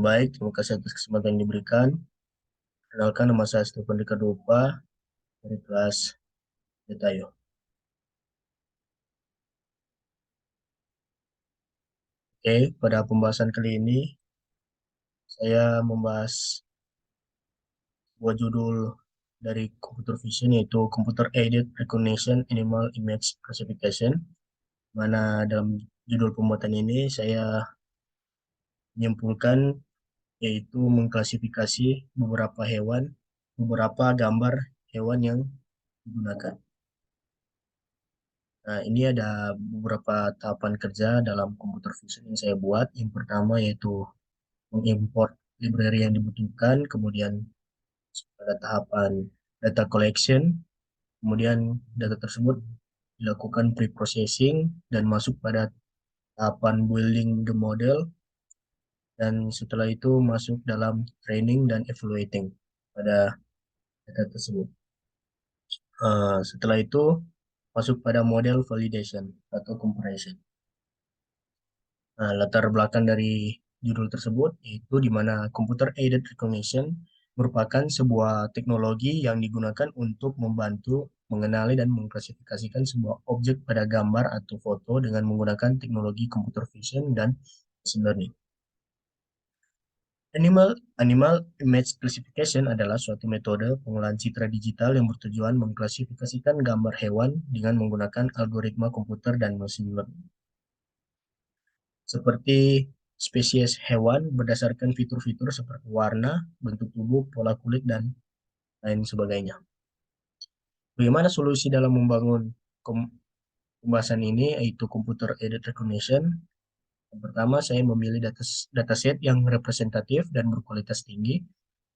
Baik, terima kasih atas kesempatan yang diberikan. Kenalkan, nama saya Stefan Rikadupa dari kelas Detayo. Oke, pada pembahasan kali ini saya membahas sebuah judul dari computer vision, yaitu Computer Aided Recognition Animal Image Classification. Mana dalam judul pembuatan ini saya menyimpulkan, yaitu mengklasifikasi beberapa gambar hewan yang digunakan. Nah, ini ada beberapa tahapan kerja dalam computer vision yang saya buat. Yang pertama yaitu mengimport library yang dibutuhkan, kemudian pada tahapan data collection, kemudian data tersebut dilakukan pre-processing dan masuk pada tahapan building the model, dan setelah itu masuk dalam training dan evaluating pada data tersebut. Setelah itu masuk pada model validation atau comparison. Nah, latar belakang dari judul tersebut yaitu di mana computer aided recognition merupakan sebuah teknologi yang digunakan untuk membantu mengenali dan mengklasifikasikan sebuah objek pada gambar atau foto dengan menggunakan teknologi computer vision dan machine learning. Animal image classification adalah suatu metode pengolahan citra digital yang bertujuan mengklasifikasikan gambar hewan dengan menggunakan algoritma komputer dan machine learning. Seperti spesies hewan berdasarkan fitur-fitur seperti warna, bentuk tubuh, pola kulit, dan lain sebagainya. Bagaimana solusi dalam membangun pembahasan ini, yaitu computer aided recognition? Yang pertama, saya memilih dataset yang representatif dan berkualitas tinggi.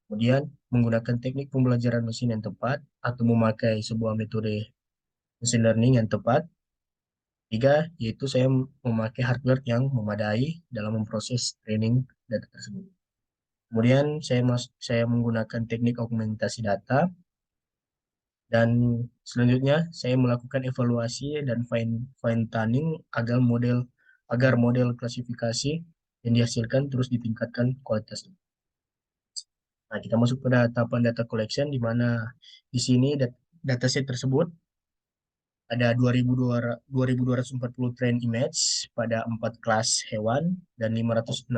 Kemudian, menggunakan teknik pembelajaran mesin yang tepat atau memakai sebuah metode machine learning yang tepat. Tiga, yaitu saya memakai hardware yang memadai dalam memproses training data tersebut. Kemudian saya menggunakan teknik augmentasi data, dan selanjutnya saya melakukan evaluasi dan fine tuning agar model klasifikasi yang dihasilkan terus ditingkatkan kualitasnya. Nah, kita masuk pada tahapan data collection, di mana di sini dataset tersebut ada 2.240 train image pada 4 kelas hewan dan 560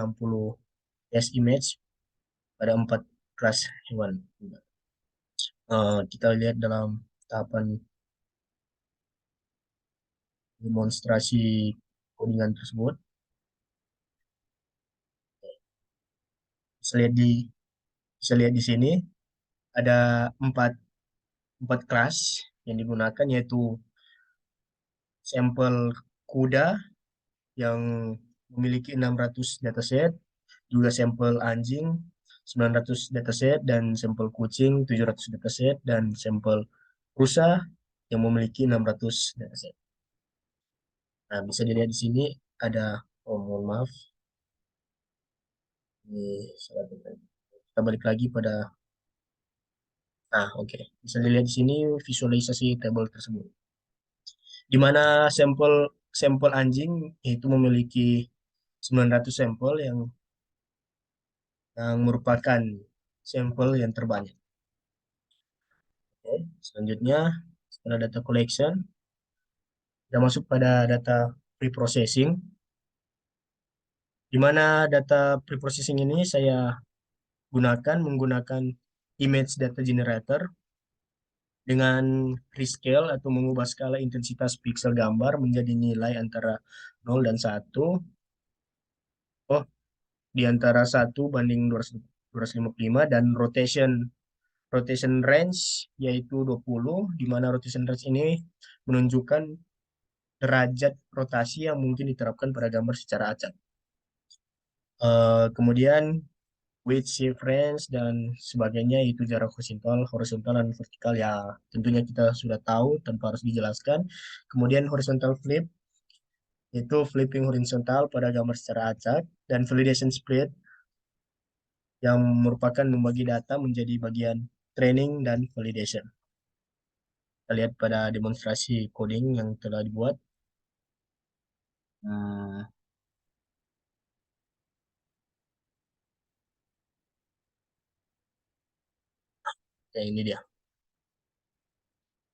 test image pada 4 kelas hewan. Kita lihat dalam tahapan demonstrasi codingan tersebut. Bisa lihat di bisa lihat di sini ada empat empat kelas yang digunakan, yaitu sampel kuda yang memiliki 600 dataset, juga sampel anjing 900 dataset, dan sampel kucing 700 dataset, dan sampel rusa yang memiliki 600 dataset. Nah, bisa dilihat di sini ada, oh mohon maaf, ini salah tekan. Kita balik lagi pada, nah oke, bisa dilihat di sini visualisasi tabel tersebut. Di mana sampel sampel anjing itu memiliki 900 sampel yang merupakan sampel yang terbanyak. Oke, selanjutnya setelah data collection, kita masuk pada data preprocessing, di mana data preprocessing ini saya menggunakan image data generator dengan rescale atau mengubah skala intensitas pixel gambar menjadi nilai antara 0 dan 1. Oh, di antara 1 banding 255, dan rotation range yaitu 20, di mana rotation range ini menunjukkan derajat rotasi yang mungkin diterapkan pada gambar secara acak. Kemudian width, shift range, dan sebagainya, itu jarak horizontal dan vertikal ya, tentunya kita sudah tahu tanpa harus dijelaskan. Kemudian horizontal flip, itu flipping horizontal pada gambar secara acak, dan validation split yang merupakan membagi data menjadi bagian training dan validation. Kita lihat pada demonstrasi coding yang telah dibuat. Nah, Ya, ini dia.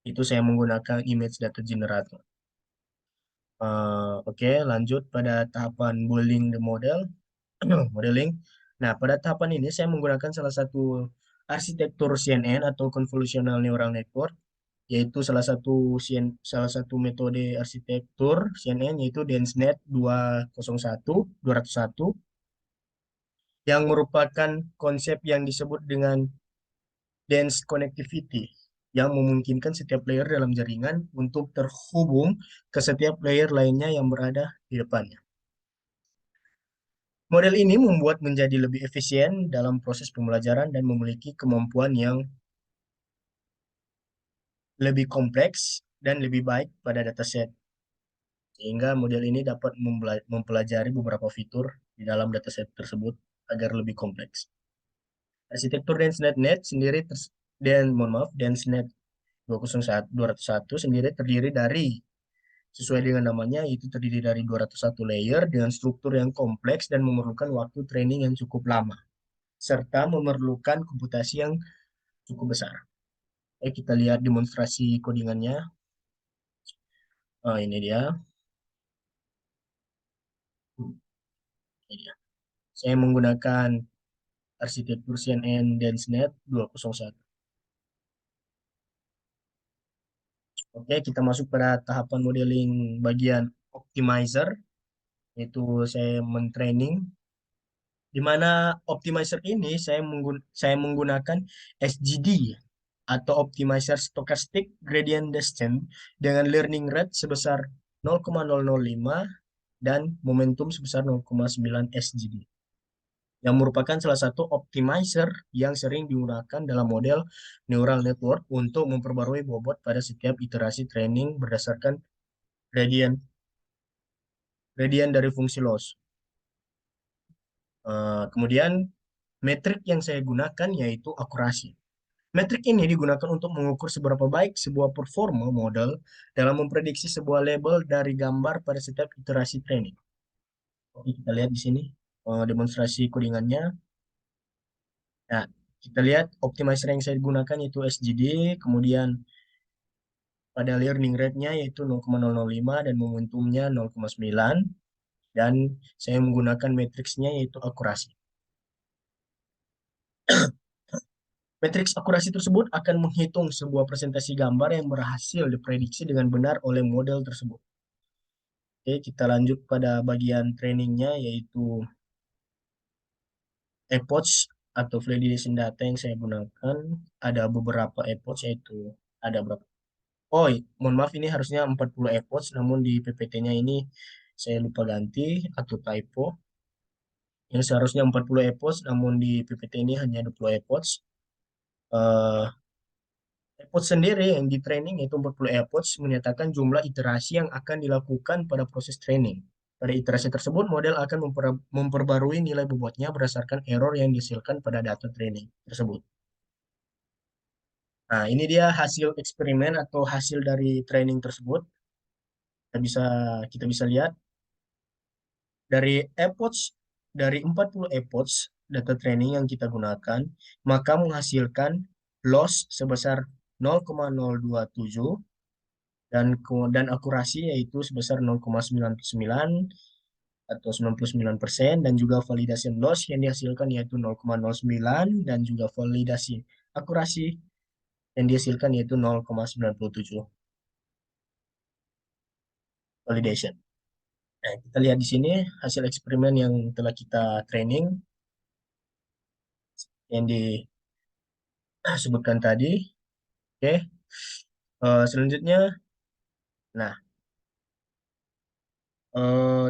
Itu saya menggunakan image data generator. Oke, lanjut pada tahapan building the model, modeling. Nah, pada tahapan ini saya menggunakan salah satu arsitektur CNN atau convolutional neural network, yaitu salah satu metode arsitektur CNN yaitu DenseNet 201 yang merupakan konsep yang disebut dengan dense connectivity yang memungkinkan setiap layer dalam jaringan untuk terhubung ke setiap layer lainnya yang berada di depannya. Model ini membuat menjadi lebih efisien dalam proses pembelajaran dan memiliki kemampuan yang lebih kompleks dan lebih baik pada dataset, sehingga model ini dapat mempelajari beberapa fitur di dalam dataset tersebut agar lebih kompleks. Arsitektur DenseNet sendiri dan mohon maaf, DenseNet 201 sendiri terdiri dari sesuai dengan namanya itu terdiri dari 201 layer dengan struktur yang kompleks dan memerlukan waktu training yang cukup lama serta memerlukan komputasi yang cukup besar. Kita lihat demonstrasi codingannya. Ini dia. Ini dia. Saya menggunakan arsitektur CNN DenseNet 201. Oke, kita masuk pada tahapan modeling bagian optimizer, yaitu saya mentraining, di mana optimizer ini saya menggunakan SGD atau optimizer stochastic gradient descent dengan learning rate sebesar 0,005 dan momentum sebesar 0,9 SGD, yang merupakan salah satu optimizer yang sering digunakan dalam model neural network untuk memperbarui bobot pada setiap iterasi training berdasarkan gradient gradient dari fungsi loss. Kemudian metrik yang saya gunakan yaitu akurasi. Metrik ini digunakan untuk mengukur seberapa baik sebuah performa model dalam memprediksi sebuah label dari gambar pada setiap iterasi training. Oke, kita lihat di sini demonstrasi codingannya. Nah, kita lihat optimizer yang saya gunakan yaitu SGD, kemudian pada learning rate-nya yaitu 0,005 dan momentumnya 0,9, dan saya menggunakan matriksnya yaitu akurasi. Matriks akurasi tersebut akan menghitung sebuah presentasi gambar yang berhasil diprediksi dengan benar oleh model tersebut. Oke, kita lanjut pada bagian trainingnya yaitu epoch atau validation data yang saya gunakan. Ada beberapa epoch yaitu ada berapa? Oh, mohon maaf ini harusnya 40 epoch namun di PPT-nya ini saya lupa ganti atau typo. Yang seharusnya 40 epoch namun di PPT ini hanya 20 epoch. Eh, Epoch sendiri yang di training yaitu 40 epoch menyatakan jumlah iterasi yang akan dilakukan pada proses training. Pada iterasi tersebut, model akan memperbarui nilai bobotnya berdasarkan error yang dihasilkan pada data training tersebut. Nah, ini dia hasil eksperimen atau hasil dari training tersebut. Kita bisa kita bisa lihat dari epoch dari 40 epoch data training yang kita gunakan, maka menghasilkan loss sebesar 0,027 dan akurasi yaitu sebesar 0,99 atau 99% dan juga validasi loss yang dihasilkan yaitu 0,09 dan juga validasi akurasi yang dihasilkan yaitu 0,97 validation. Nah, kita lihat di sini hasil eksperimen yang telah kita training yang disebutkan tadi. Oke. Selanjutnya, nah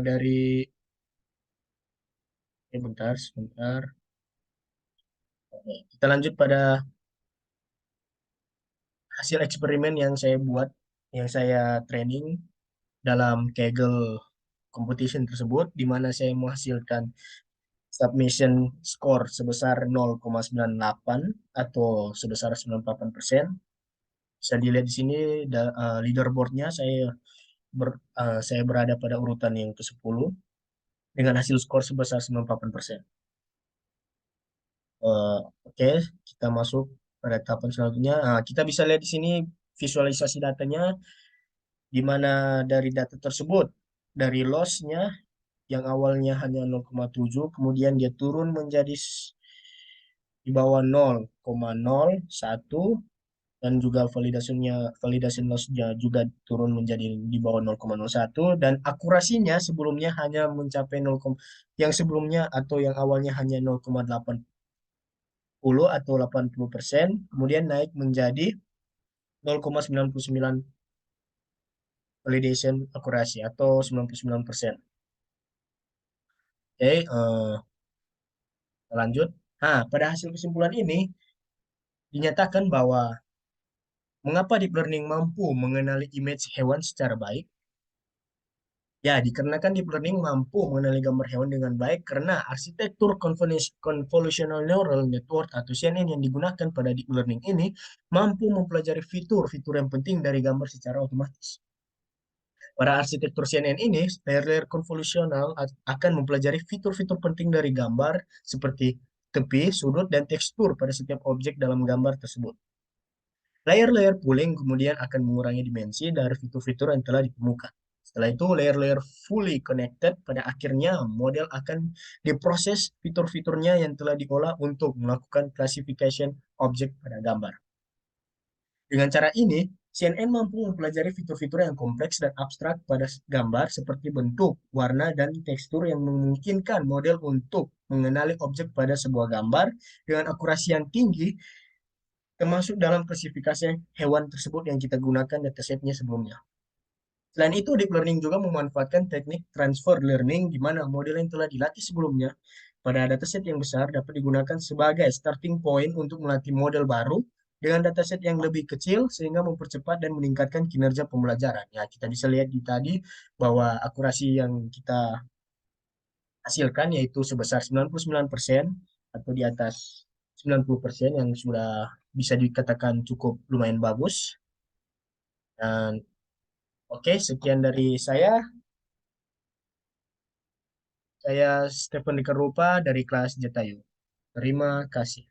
dari bentar, sebentar. Oke, kita lanjut pada hasil eksperimen yang saya buat, yang saya training dalam Kaggle competition tersebut, di mana saya menghasilkan submission score sebesar 0,98 atau sebesar 98%. Bisa dilihat di sini leaderboardnya saya berada pada urutan yang ke-10 dengan hasil skor sebesar 98%. Oke, kita masuk. pada tahapan selanjutnya. Nah, kita bisa lihat di sini visualisasi datanya, di mana dari data tersebut, dari loss-nya yang awalnya hanya 0,7, kemudian dia turun menjadi di bawah 0,01, dan juga validasi loss-nya juga turun menjadi di bawah 0,01, dan akurasinya sebelumnya hanya mencapai 0, yang sebelumnya atau yang awalnya hanya 0,80 atau 80%, kemudian naik menjadi 0,99 validation akurasi atau 99%. Oke, lanjut. Nah, pada hasil kesimpulan ini dinyatakan bahwa mengapa deep learning mampu mengenali image hewan secara baik? Ya, dikarenakan deep learning mampu mengenali gambar hewan dengan baik karena arsitektur convolutional neural network atau CNN yang digunakan pada deep learning ini mampu mempelajari fitur-fitur yang penting dari gambar secara otomatis. Pada arsitektur CNN ini, layer-layer konvolusional akan mempelajari fitur-fitur penting dari gambar seperti tepi, sudut, dan tekstur pada setiap objek dalam gambar tersebut. Layer-layer pooling kemudian akan mengurangi dimensi dari fitur-fitur yang telah ditemukan. Setelah itu, layer-layer fully connected pada akhirnya model akan diproses fitur-fiturnya yang telah diolah untuk melakukan classification objek pada gambar. Dengan cara ini, CNN mampu mempelajari fitur-fitur yang kompleks dan abstrak pada gambar seperti bentuk, warna, dan tekstur yang memungkinkan model untuk mengenali objek pada sebuah gambar dengan akurasi yang tinggi, termasuk dalam klasifikasi hewan tersebut yang kita gunakan datasetnya sebelumnya. Selain itu, deep learning juga memanfaatkan teknik transfer learning di mana model yang telah dilatih sebelumnya pada dataset yang besar dapat digunakan sebagai starting point untuk melatih model baru dengan dataset yang lebih kecil sehingga mempercepat dan meningkatkan kinerja pembelajaran. Ya, kita bisa lihat di tadi bahwa akurasi yang kita hasilkan yaitu sebesar 99% atau di atas 90% yang sudah bisa dikatakan cukup lumayan bagus. Dan oke, sekian dari saya. Saya Stephen Dikarupa dari kelas Jatayu. Terima kasih.